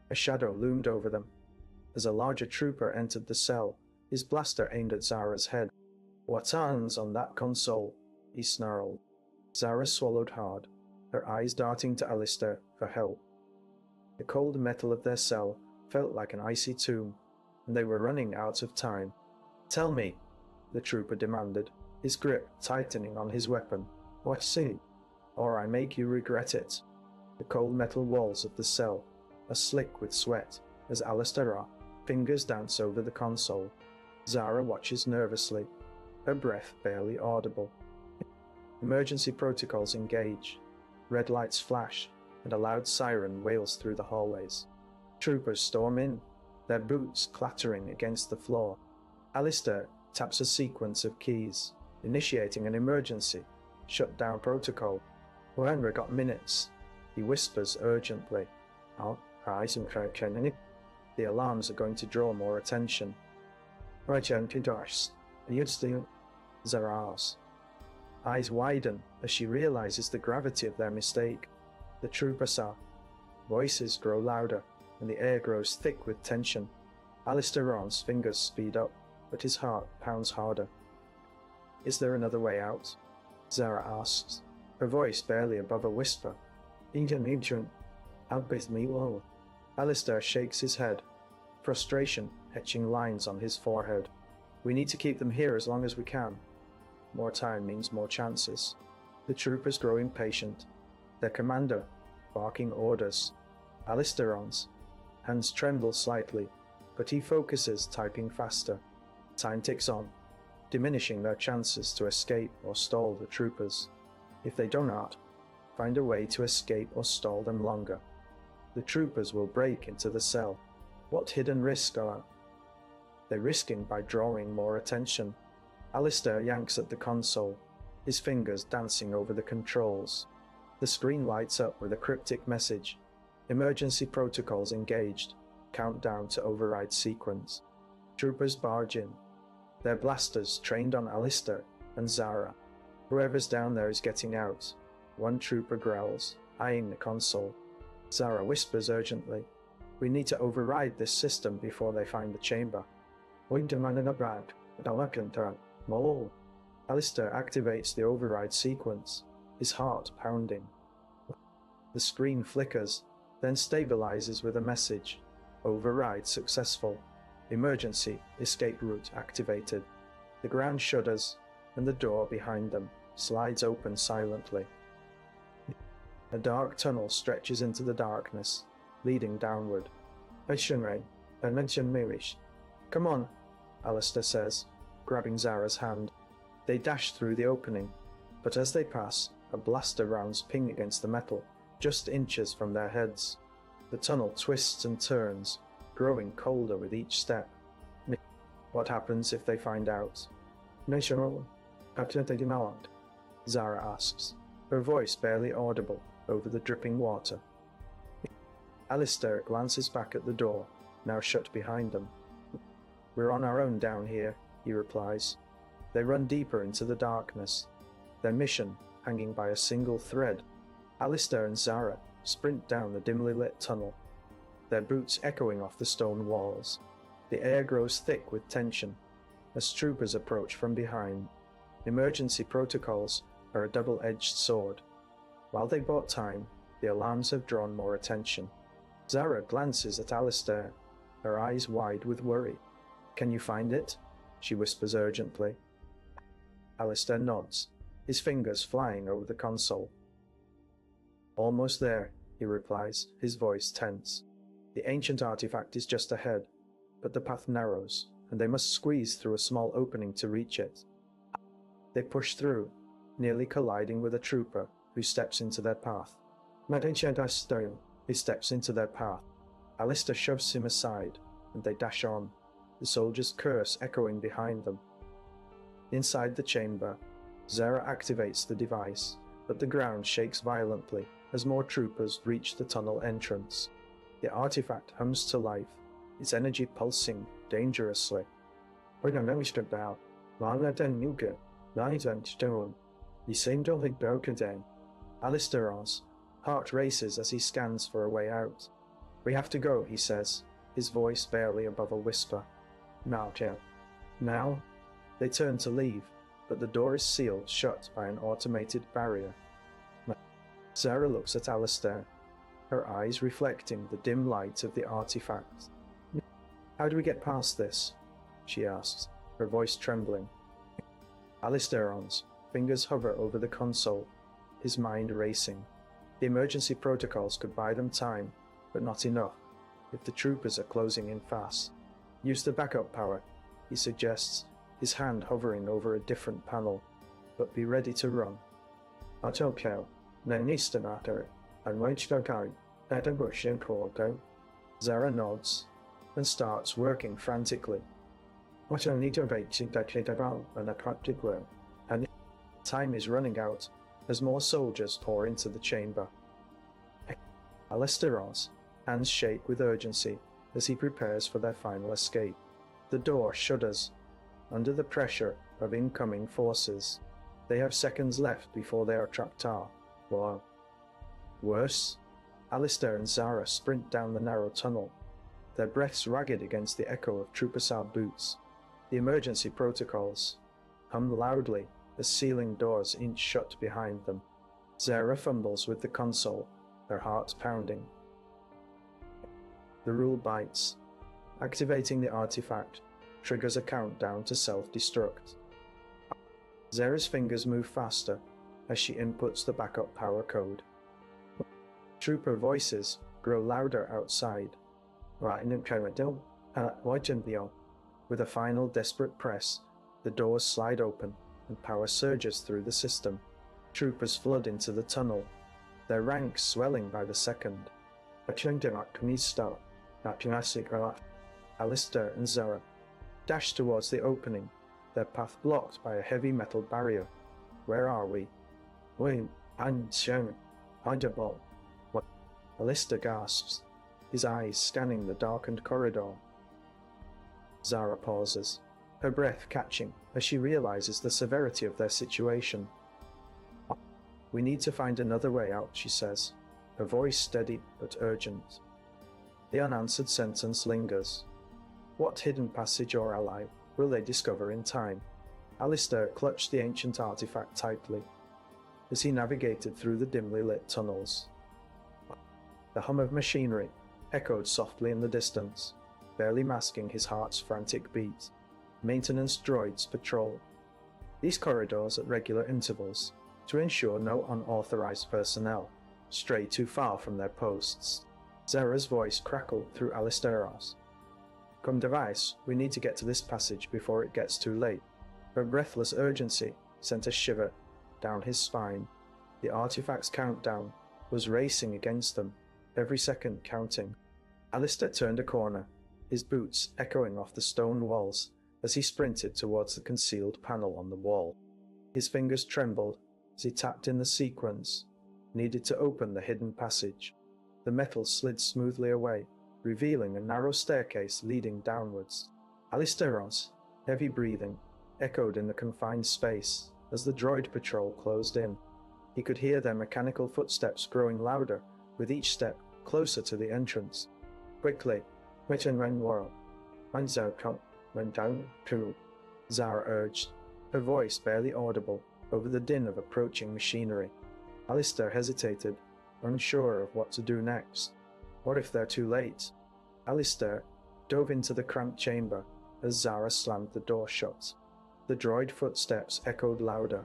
A shadow loomed over them. As a larger trooper entered the cell, his blaster aimed at Zara's head. "Watan's on that console," he snarled. Zara swallowed hard, her eyes darting to Alistair for help. The cold metal of their cell felt like an icy tomb, and they were running out of time. "Tell me," the trooper demanded, his grip tightening on his weapon. "What's it? Or I make you regret it." The cold metal walls of the cell are slick with sweat as Alistair's fingers dance over the console. Zara watches nervously, her breath barely audible. Emergency protocols engage. Red lights flash, and a loud siren wails through the hallways. Troopers storm in, their boots clattering against the floor. Alistair taps a sequence of keys, initiating an emergency shutdown protocol. "We've got minutes," he whispers urgently. The alarms are going to draw more attention. Zara's eyes widen as she realizes the gravity of their mistake. The trooper saw. Voices grow louder, and the air grows thick with tension. Alistair's fingers speed up, but his heart pounds harder. "Is there another way out?" Zara asks, her voice barely above a whisper. Alistair shakes his head, frustration etching lines on his forehead. "We need to keep them here as long as we can." More time means more chances. The troopers grow impatient, their commander barking orders. Alistair's hands tremble slightly, but he focuses, typing faster. Time ticks on, diminishing their chances to escape or stall the troopers. If they do not find a way to escape or stall them longer, the troopers will break into the cell. What hidden risk are they risking by drawing more attention? Alistair yanks at the console, his fingers dancing over the controls. The screen lights up with a cryptic message. Emergency protocols engaged. Countdown to override sequence. Troopers barge in. Their blasters trained on Alistair and Zara. Whoever's down there is getting out. One trooper growls, eyeing the console. Zara whispers urgently, "We need to override this system before they find the chamber." Alistair activates the override sequence, his heart pounding. The screen flickers, then stabilizes with a message. Override successful. Emergency escape route activated. The ground shudders, and the door behind them slides open silently. A dark tunnel stretches into the darkness, leading downward. "Come on," Alistair says, grabbing Zara's hand. They dash through the opening, but as they pass, a blaster rounds ping against the metal, just inches from their heads. The tunnel twists and turns, growing colder with each step. What happens if they find out? Zara asks, her voice barely audible over the dripping water. Alistair glances back at the door, now shut behind them. "We're on our own down here," he replies. They run deeper into the darkness, their mission hanging by a single thread. Alistair and Zara sprint down the dimly lit tunnel, their boots echoing off the stone walls. The air grows thick with tension as troopers approach from behind. Emergency protocols are a double-edged sword. While they bought time, the alarms have drawn more attention. Zara glances at Alistair, her eyes wide with worry. "Can you find it?" she whispers urgently. Alistair nods, his fingers flying over the console. "Almost there," he replies, his voice tense. The ancient artifact is just ahead, but the path narrows, and they must squeeze through a small opening to reach it. They push through, nearly colliding with a trooper who steps into their path. He steps into their path. Alistair shoves him aside, and they dash on, the soldier's curse echoing behind them. Inside the chamber, Zara activates the device, but the ground shakes violently as more troopers reach the tunnel entrance. The artifact hums to life, its energy pulsing dangerously. Alistair's heart races as he scans for a way out. "We have to go," he says, his voice barely above a whisper. "Now?" They turn to leave, but the door is sealed shut by an automated barrier. Zara looks at Alistair, her eyes reflecting the dim light of the artifact. "How do we get past this?" she asks, her voice trembling. Alistair's fingers hover over the console, his mind racing. The emergency protocols could buy them time, but not enough, if the troopers are closing in fast. "Use the backup power," he suggests, his hand hovering over a different panel, "but be ready to run." Zara nods and starts working frantically. And time is running out as more soldiers pour into the chamber. Alistair's hands shake with urgency as he prepares for their final escape. The door shudders under the pressure of incoming forces. They have seconds left before they are trapped. Worse, Alistair and Zara sprint down the narrow tunnel, their breaths ragged against the echo of Troopasar boots. The emergency protocols hum loudly as ceiling doors inch shut behind them. Zara fumbles with the console, her heart pounding. The rule bites. Activating the artifact triggers a countdown to self-destruct. Zara's fingers move faster as she inputs the backup power code. Trooper voices grow louder outside. With a final desperate press, the doors slide open and power surges through the system. Troopers flood into the tunnel, their ranks swelling by the second. Alistair and Zara dashed towards the opening, their path blocked by a heavy metal barrier. Where are we? Wait, I'm Xiang. Hideable. What? Alistair gasps, his eyes scanning the darkened corridor. Zara pauses, her breath catching as she realizes the severity of their situation. We need to find another way out, she says, her voice steady but urgent. The unanswered sentence lingers. What hidden passage or ally will they discover in time? Alistair clutched the ancient artifact tightly as he navigated through the dimly lit tunnels. The hum of machinery echoed softly in the distance, barely masking his heart's frantic beat. Maintenance droids patrol these corridors at regular intervals to ensure no unauthorized personnel stray too far from their posts. Zara's voice crackled through Alistair's. Come device, we need to get to this passage before it gets too late. Her breathless urgency sent a shiver down his spine. The artifact's countdown was racing against them, every second counting. Alistair turned a corner, his boots echoing off the stone walls as he sprinted towards the concealed panel on the wall. His fingers trembled as he tapped in the sequence needed to open the hidden passage. The metal slid smoothly away, revealing a narrow staircase leading downwards. Alistair's heavy breathing echoed in the confined space as the droid patrol closed in. He could hear their mechanical footsteps growing louder with each step closer to the entrance. Quickly, which and when world? Went down to, Zara urged, her voice barely audible over the din of approaching machinery. Alistair hesitated, unsure of what to do next. What if they're too late? Alistair dove into the cramped chamber as Zara slammed the door shut. The droid footsteps echoed louder.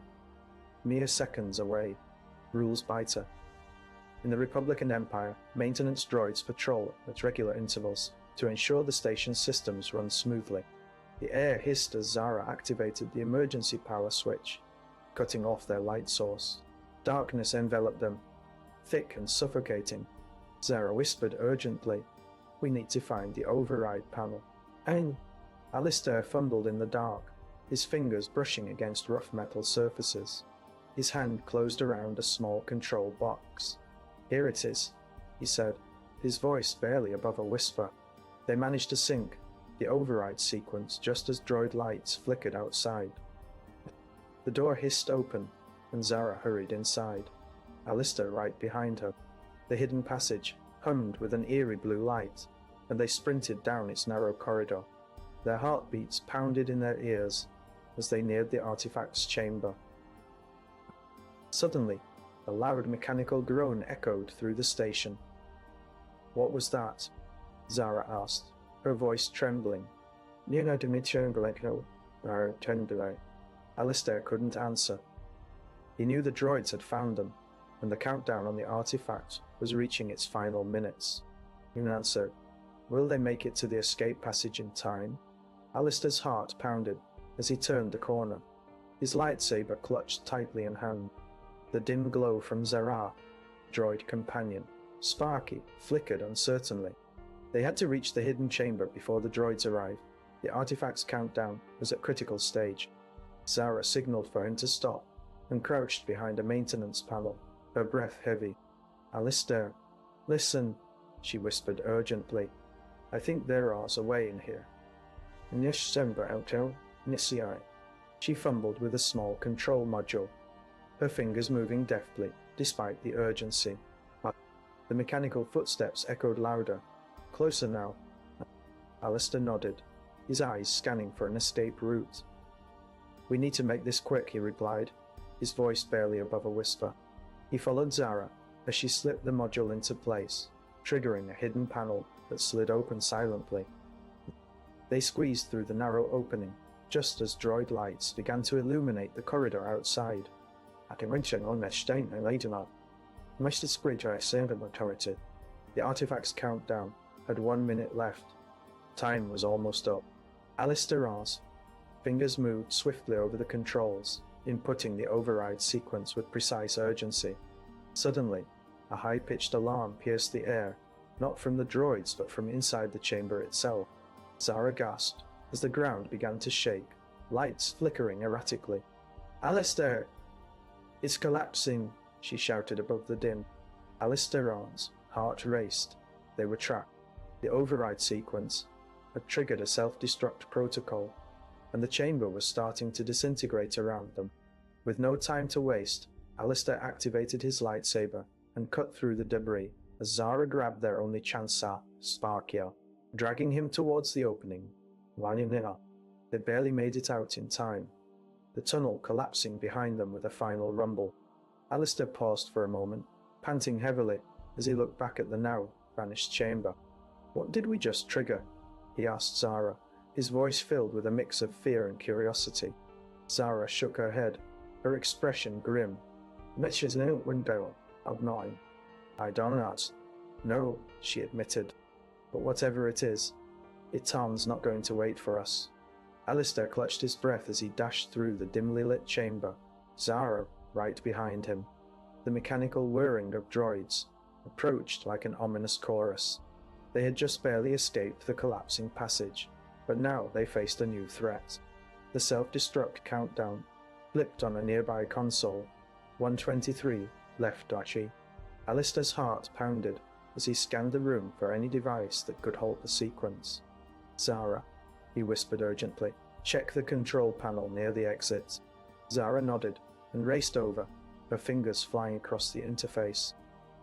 Mere seconds away. Rules biter. In the Republic and Empire, maintenance droids patrol at regular intervals to ensure the station's systems run smoothly. The air hissed as Zara activated the emergency power switch, cutting off their light source. Darkness enveloped them, thick and suffocating. Zara whispered urgently, "We need to find the override panel." And Alistair fumbled in the dark, his fingers brushing against rough metal surfaces. His hand closed around a small control box. "Here it is," he said, his voice barely above a whisper. They managed to sync the override sequence just as droid lights flickered outside. The door hissed open, and Zara hurried inside, Alistair right behind her. The hidden passage hummed with an eerie blue light, and they sprinted down its narrow corridor. Their heartbeats pounded in their ears as they neared the artifact's chamber. Suddenly, a loud mechanical groan echoed through the station. "What was that?" Zara asked, her voice trembling. Alistair couldn't answer. He knew the droids had found them, and the countdown on the artifact was reaching its final minutes. He answered, "Will they make it to the escape passage in time?" Alistair's heart pounded as he turned the corner, his lightsaber clutched tightly in hand. The dim glow from Zara, droid companion, Sparky, flickered uncertainly. They had to reach the hidden chamber before the droids arrived. The artifact's countdown was at critical stage. Zara signaled for him to stop and crouched behind a maintenance panel, her breath heavy. "Alistair, listen," she whispered urgently. "I think there is a way in here." She fumbled with a small control module, her fingers moving deftly despite the urgency. The mechanical footsteps echoed louder. "Closer now." Alistair nodded, his eyes scanning for an escape route. "We need to make this quick," he replied, his voice barely above a whisper. He followed Zara as she slipped the module into place, triggering a hidden panel that slid open silently. They squeezed through the narrow opening, just as droid lights began to illuminate the corridor outside. The artifact's countdown had 1 minute left. Time was almost up. Alistair's fingers moved swiftly over the controls, inputting the override sequence with precise urgency. Suddenly, a high-pitched alarm pierced the air not from the droids but from inside the chamber itself. Zara gasped as the ground began to shake, lights flickering erratically. "Alistair! It's collapsing!" she shouted above the din. Alistair's heart raced. They were trapped. The override sequence had triggered a self-destruct protocol, and the chamber was starting to disintegrate around them. With no time to waste, Alistair activated his lightsaber and cut through the debris as Zara grabbed their only chance, Sparkia, dragging him towards the opening. They barely made it out in time, the tunnel collapsing behind them with a final rumble. Alistair paused for a moment, panting heavily as he looked back at the now vanished chamber. "What did we just trigger?" he asked Zara, his voice filled with a mix of fear and curiosity. Zara shook her head, her expression grim. "Mitch's no window of 9. I don't know," she admitted. "But whatever it is, Itan's not going to wait for us." Alistair clutched his breath as he dashed through the dimly lit chamber, Zara right behind him. The mechanical whirring of droids approached like an ominous chorus. They had just barely escaped the collapsing passage, but now they faced a new threat. The self-destruct countdown flipped on a nearby console. 123 left Dachi. Alistair's heart pounded as he scanned the room for any device that could halt the sequence. "Zara," he whispered urgently, "check the control panel near the exit." Zara nodded and raced over, her fingers flying across the interface.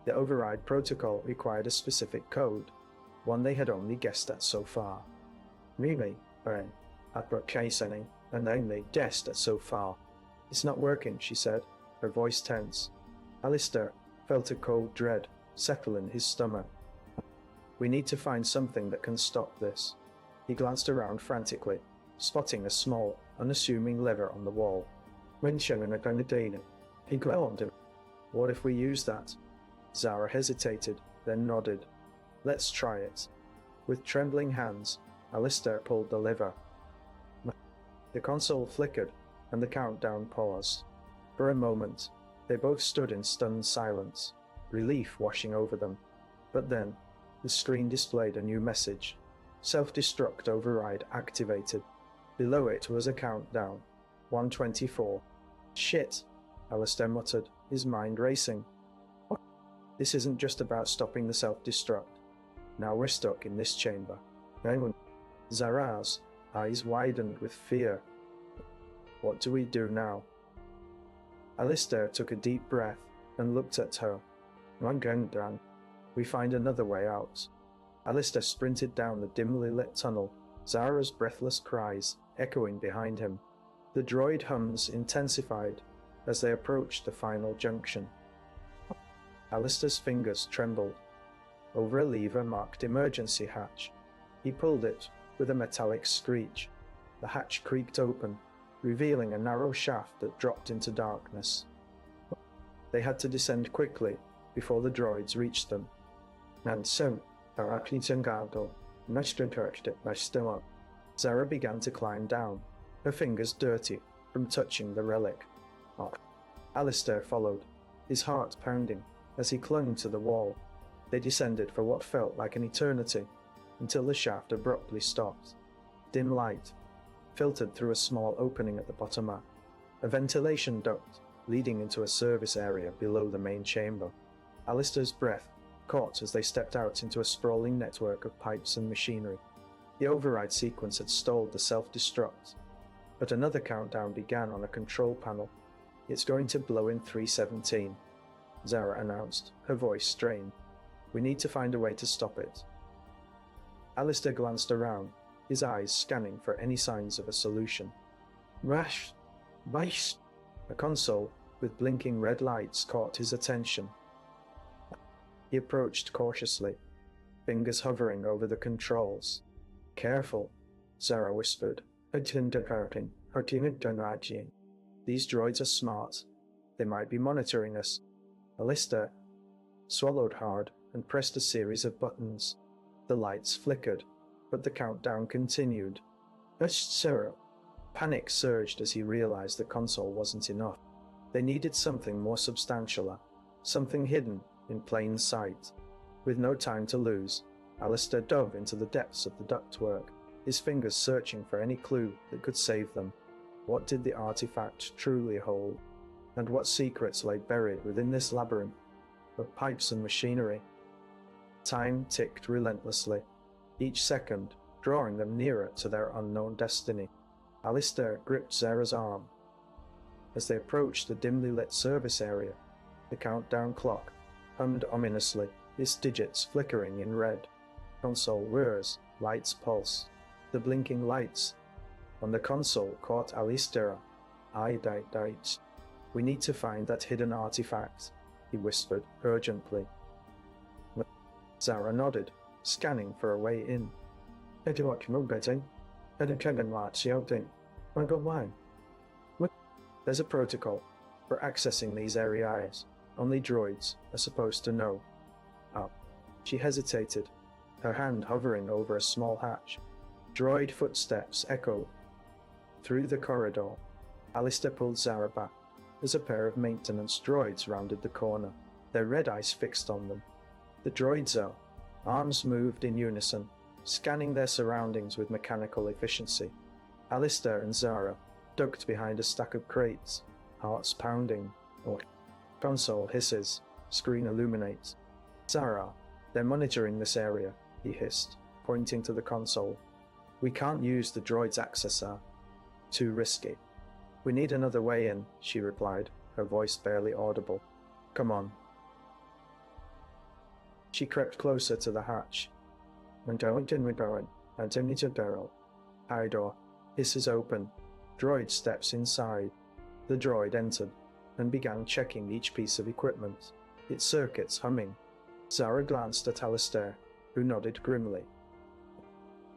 The override protocol required a specific code, one they had only guessed at so far. "Really, Baron, advocating and only guessed at so far." "It's not working," she said, her voice tense. Alistair felt a cold dread settle in his stomach. "We need to find something that can stop this." He glanced around frantically, spotting a small, unassuming lever on the wall. "When showing a Grenadine," he groaned. "What if we use that?" Zara hesitated, then nodded. "Let's try it." With trembling hands, Alistair pulled the lever. The console flickered, and the countdown paused. For a moment, they both stood in stunned silence, relief washing over them. But then, the screen displayed a new message. Self-destruct override activated. Below it was a countdown. 124. "Shit," Alistair muttered, his mind racing. "This isn't just about stopping the self-destruct. Now we're stuck in this chamber." Zara's eyes widened with fear. "What do we do now?" Alistair took a deep breath and looked at her. "We find another way out." Alistair sprinted down the dimly lit tunnel, Zara's breathless cries echoing behind him. The droid hums intensified as they approached the final junction. Alistair's fingers trembled. Over a lever marked emergency hatch. He pulled it with a metallic screech. The hatch creaked open, revealing a narrow shaft that dropped into darkness. They had to descend quickly before the droids reached them. Zara began to climb down, her fingers dirty from touching the relic. Alistair followed, his heart pounding as he clung to the wall. They descended for what felt like an eternity, until the shaft abruptly stopped. Dim light filtered through a small opening at the bottom, a ventilation duct leading into a service area below the main chamber. Alistair's breath caught as they stepped out into a sprawling network of pipes and machinery. The override sequence had stalled the self-destruct, but another countdown began on a control panel. "It's going to blow in 317, Zara announced, her voice strained. "We need to find a way to stop it." Alistair glanced around, his eyes scanning for any signs of a solution. "Rash! Vice!" A console with blinking red lights caught his attention. He approached cautiously, fingers hovering over the controls. "Careful," Zara whispered. "These droids are smart. They might be monitoring us." Alistair swallowed hard and pressed a series of buttons. The lights flickered, but the countdown continued. Zara. Panic surged as he realized the console wasn't enough. They needed something more substantial, something hidden in plain sight. With no time to lose, Alistair dove into the depths of the ductwork, his fingers searching for any clue that could save them. What did the artifact truly hold? And what secrets lay buried within this labyrinth of pipes and machinery? Time ticked relentlessly, each second drawing them nearer to their unknown destiny. Alistair gripped Zara's arm. As they approached the dimly lit service area, the countdown clock hummed ominously, its digits flickering in red. Console whirs, lights pulse. The blinking lights on the console caught Alistair. "I died. We need to find that hidden artifact," he whispered urgently. Zara nodded, scanning for a way in. There's a protocol for accessing these areas. Only droids are supposed to know. She hesitated, her hand hovering over a small hatch. Droid footsteps echoed through the corridor. Alistair pulled Zara back as a pair of maintenance droids rounded the corner, their red eyes fixed on them. The droids arms moved in unison, scanning their surroundings with mechanical efficiency. Alistair and Zara ducked behind a stack of crates, hearts pounding. Console hisses, screen illuminates. "Zara, they're monitoring this area," he hissed, pointing to the console. "We can't use the droid's accessor. Too risky." "We need another way in," she replied, her voice barely audible. "Come on." She crept closer to the hatch. High door hisses open. Droid steps inside. The droid entered and began checking each piece of equipment, its circuits humming. Zara glanced at Alistair, who nodded grimly.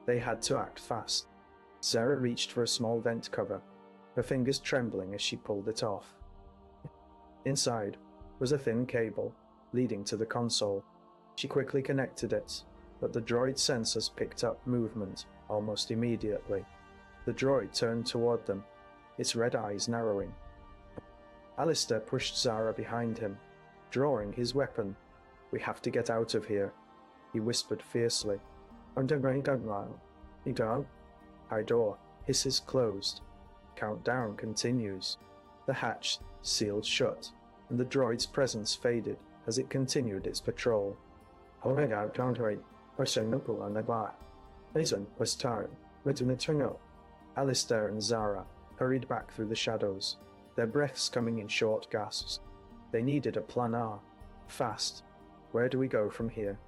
They had to act fast. Zara reached for a small vent cover, her fingers trembling as she pulled it off. Inside was a thin cable leading to the console. She quickly connected it, but the droid sensors picked up movement almost immediately. The droid turned toward them, its red eyes narrowing. Alistair pushed Zara behind him, drawing his weapon. "We have to get out of here," he whispered fiercely. High door hisses closed. Countdown continues. The hatch sealed shut, and the droid's presence faded as it continued its patrol. Alistair and Zara hurried back through the shadows, their breaths coming in short gasps. They needed a plan R. Fast. "Where do we go from here?"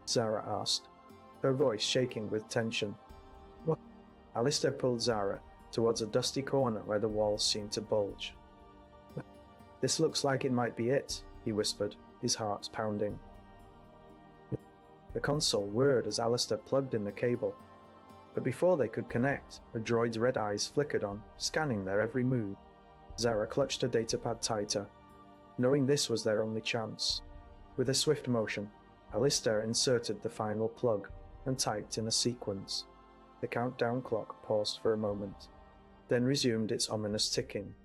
Zara asked, her voice shaking with tension. "What?" Alistair pulled Zara towards a dusty corner where the walls seemed to bulge. "This looks like it might be it," he whispered, his heart pounding. The console whirred as Alistair plugged in the cable, but before they could connect, the droid's red eyes flickered on, scanning their every move. Zara clutched her datapad tighter, knowing this was their only chance. With a swift motion, Alistair inserted the final plug and typed in a sequence. The countdown clock paused for a moment, then resumed its ominous ticking.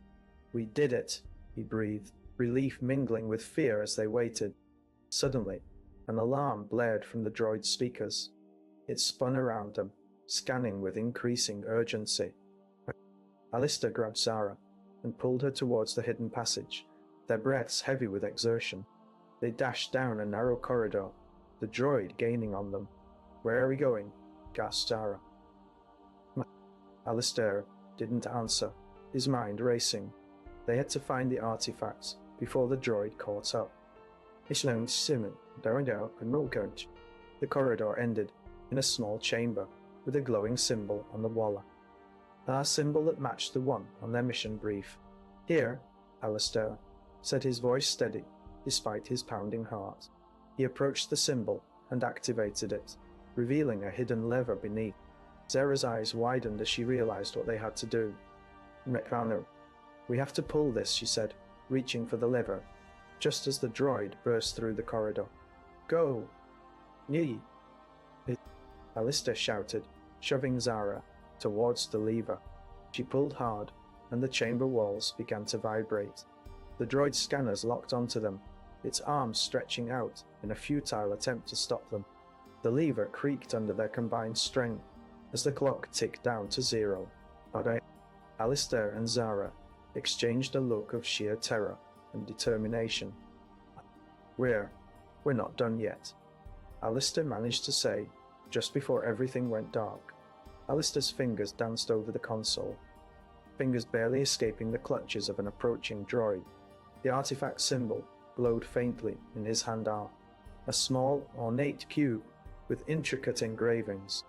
"We did it," he breathed, relief mingling with fear as they waited. Suddenly, an alarm blared from the droid's speakers. It spun around them, scanning with increasing urgency. Alistair grabbed Zara and pulled her towards the hidden passage, their breaths heavy with exertion. They dashed down a narrow corridor, the droid gaining on them. "Where are we going?" gasped Zara. Alistair didn't answer, his mind racing. They had to find the artifacts before the droid caught up. The corridor ended in a small chamber with a glowing symbol on the wall. A symbol that matched the one on their mission brief. "Here," Alistair said, his voice steady despite his pounding heart. He approached the symbol and activated it, revealing a hidden lever beneath. Zara's eyes widened as she realized what they had to do. "We have to pull this," she said, reaching for the lever, just as the droid burst through the corridor. "Go!" "Yee!" Alistair shouted, shoving Zara towards the lever. She pulled hard, and the chamber walls began to vibrate. The droid's scanners locked onto them, its arms stretching out in a futile attempt to stop them. The lever creaked under their combined strength as the clock ticked down to 0. Alistair and Zara exchanged a look of sheer terror and determination. We're not done yet," Alistair managed to say just before everything went dark. Alistair's fingers danced over the console, fingers barely escaping the clutches of an approaching droid. The artifact symbol glowed faintly in his hand-arm, a small, ornate cube with intricate engravings.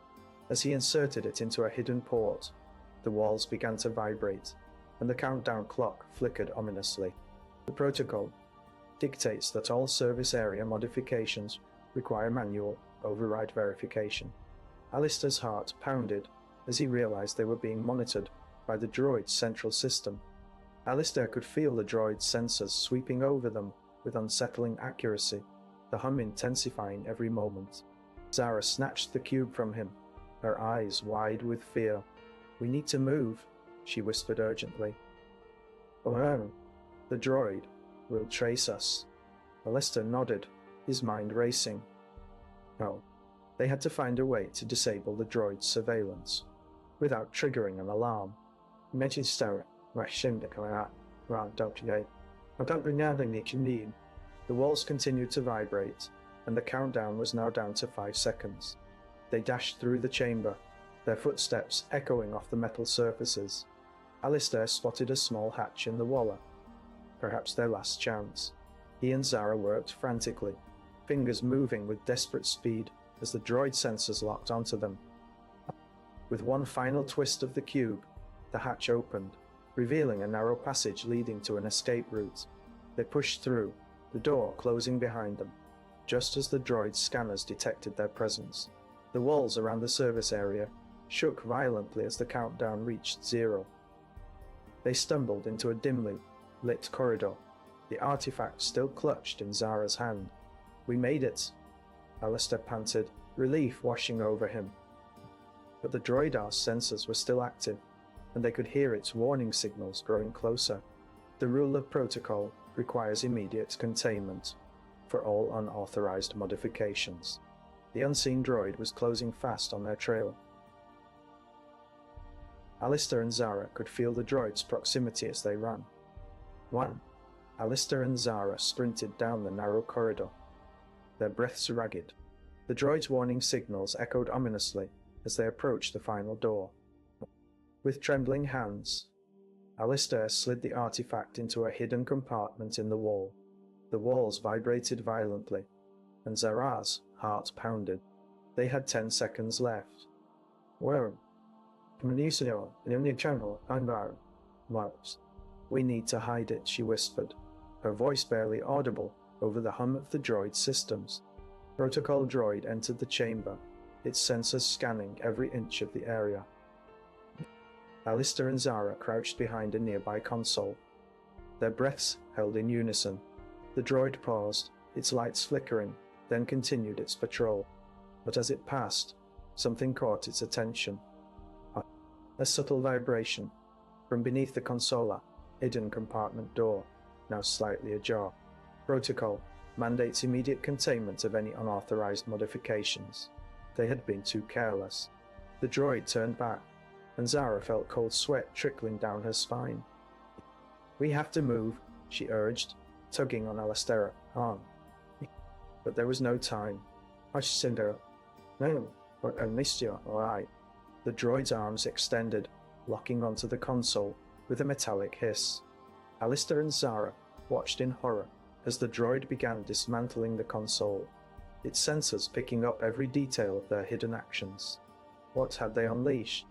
As he inserted it into a hidden port, the walls began to vibrate, and the countdown clock flickered ominously. The protocol dictates that all service area modifications require manual override verification. Alistair's heart pounded as he realized they were being monitored by the droid's central system. Alistair could feel the droid's sensors sweeping over them with unsettling accuracy, the hum intensifying every moment. Zara snatched the cube from him, her eyes wide with fear. "We need to move," she whispered urgently. "Oh, the droid will trace us." Alistair nodded, his mind racing. No, they had to find a way to disable the droid's surveillance without triggering an alarm. The walls continued to vibrate, and the countdown was now down to 5 seconds. They dashed through the chamber, their footsteps echoing off the metal surfaces. Alistair spotted a small hatch in the wall, perhaps their last chance. He and Zara worked frantically, fingers moving with desperate speed as the droid sensors locked onto them. With one final twist of the cube, the hatch opened, revealing a narrow passage leading to an escape route. They pushed through, the door closing behind them, just as the droid's scanners detected their presence. The walls around the service area shook violently as the countdown reached 0. They stumbled into a dimly lit corridor, the artifact still clutched in Zara's hand. "We made it," Alistair panted, relief washing over him. But the droidar's sensors were still active, and they could hear its warning signals growing closer. The rule of protocol requires immediate containment for all unauthorized modifications. The unseen droid was closing fast on their trail. Alistair and Zara could feel the droid's proximity as they ran. 1. Alistair and Zara sprinted down the narrow corridor, their breaths ragged. The droid's warning signals echoed ominously as they approached the final door. With trembling hands, Alistair slid the artifact into a hidden compartment in the wall. The walls vibrated violently, and Zara's heart pounded. They had 10 seconds left. "Well, we need to hide it," she whispered, her voice barely audible over the hum of the droid's systems. Protocol droid entered the chamber, its sensors scanning every inch of the area. Alistair and Zara crouched behind a nearby console, their breaths held in unison. The droid paused, its lights flickering, then continued its patrol. But as it passed, something caught its attention. A subtle vibration from beneath the consola, hidden compartment door, now slightly ajar. Protocol mandates immediate containment of any unauthorized modifications. They had been too careless. The droid turned back, and Zara felt cold sweat trickling down her spine. "We have to move," she urged, tugging on Alistair's arm. But there was no time. "No, but I missed you, all right." The droid's arms extended, locking onto the console with a metallic hiss. Alistair and Zara watched in horror as the droid began dismantling the console, its sensors picking up every detail of their hidden actions. What had they unleashed?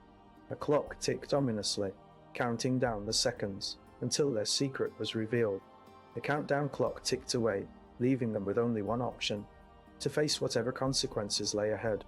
A clock ticked ominously, counting down the seconds until their secret was revealed. The countdown clock ticked away, leaving them with only one option: to face whatever consequences lay ahead.